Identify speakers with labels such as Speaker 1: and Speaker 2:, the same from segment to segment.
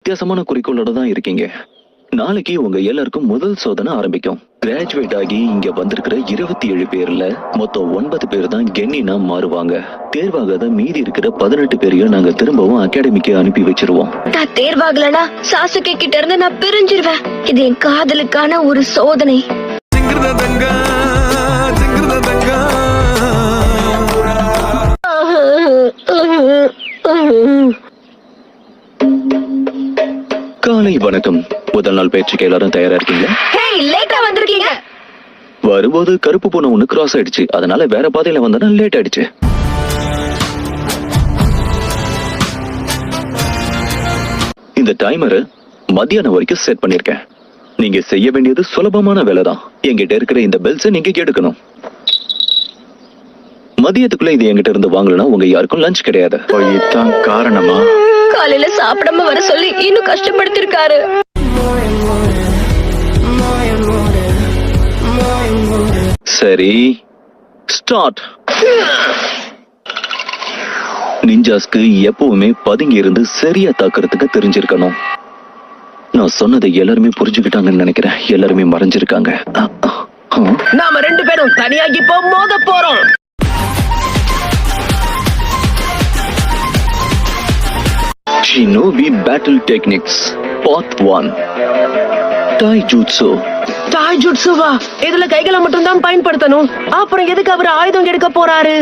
Speaker 1: வித்தியாசமான குறிக்கோளோட தான் இருக்கீங்க. நாளைக்கு உங்க எல்லாருக்கும் முதல் சோதனை ஆரம்பிக்கும். கிராஜுவேட் ஆகி இங்க வந்திருக்கிற 27 பேர்ல மொத்தம் 9 பேர் தான் கென்னினா மாறுவாங்க. தேர்வாகாத மீதி இருக்கிற 18 பேரையும் நாங்க திரும்பவும் அகாடமிக்கு அனுப்பி வச்சிருவோம்.
Speaker 2: நான் தேர்வாகலனா சாசுகே கிட்ட இருந்து நான் பிரிஞ்சிருவேன். இது என் காதலுக்கான ஒரு சோதனை.
Speaker 1: காலை வணக்கம். முதல் நாள் பயிற்சிக்கு எல்லாரும் தயாரா இருக்கீங்களா? வரும்போது கருப்பு பூனை ஒண்ணு கிராஸ் ஆயிடுச்சு, அதனால வேற பாதையில வந்தா லேட் ஆயிடுச்சு. இந்த டைமரை மத்தியானம் வரைக்கும் செட் பண்ணிருக்கேன். நீங்க செய்ய வேண்டியது சுலபமான வேலை தான். என்கிட்ட இருக்கிற இந்த பெல்ஸை நீங்க எடுக்கணும். மதியத்துக்குள்ள இது என்கிட்ட இருந்து வாங்கலனா உங்க யாருக்கும் லஞ்ச் கிடையாது. இதுதான் காரணமா
Speaker 2: காலையில சாப்பிடாம வர சொல்லி இன்னும் கஷ்டப்படுத்திருக்காரு.
Speaker 1: சரி, ஸ்டார்ட். நிஞ்சாஸ்க்கு எப்பவுமே பதுங்கி இருந்து சரியா தாக்குறதுக்கு தெரிஞ்சிருக்கணும். நான் சொன்னதை எல்லாருமே புரிஞ்சுக்கிட்டாங்கன்னு நினைக்கிறேன். எல்லாருமே மறைஞ்சிருக்காங்க.
Speaker 3: நாம 2 பேரும் தனியாகி மோத போறோம்.
Speaker 1: Shinobi Battle Techniques Part 1 Taijutsu.
Speaker 3: டாய்ஜுட்சுவா? இதுல கைகளை மட்டும் தான் பயன்படுத்தணும். அப்புறம் எதுக்கு அவர் ஆயுதம் எடுக்க போறாரு?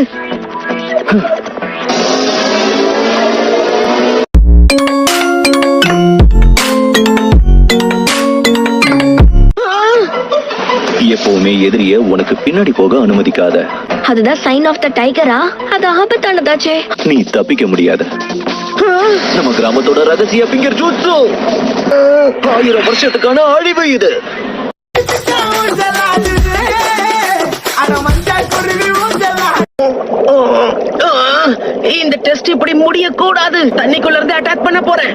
Speaker 1: எப்பவுமே எதிரிய உனக்கு பின்னாடி போக அனுமதிக்காத.
Speaker 2: அதுதான் சைன் ஆஃப் த டைகரா? அது ஆபத்தானதாச்சே.
Speaker 1: நீ தப்பிக்க முடியாது. நம்ம கிராமத்தோட ரகசிய பிங்கர் ஜூட்சு. 1000 வருஷத்துக்கான அழிவு இது.
Speaker 3: இந்த டெஸ்ட் இப்படி முடிய கூடாது. தண்ணிக்குள்ள இருந்து அட்டாக் பண்ண போறேன்.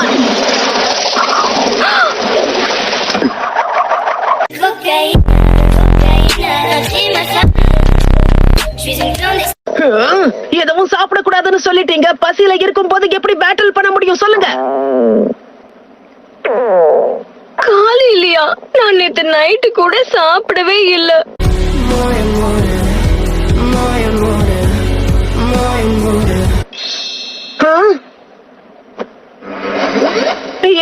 Speaker 3: எதுவும் சாப்பிடக்கூடாதுன்னு சொல்லிட்டீங்க. பசியில இருக்கும் போது எப்படி பேட்டில் பண்ண முடியும் சொல்லுங்க.
Speaker 2: காலி இல்லையா? நான் நேத்து நைட்டு கூட சாப்பிடவே இல்ல.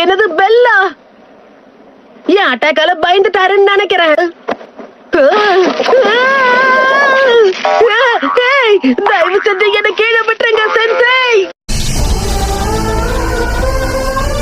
Speaker 3: எனது பெல்லா ஏன் அட்டாக்கால பயந்துட்டாருன்னு நினைக்கிறேன். தயவு செஞ்சு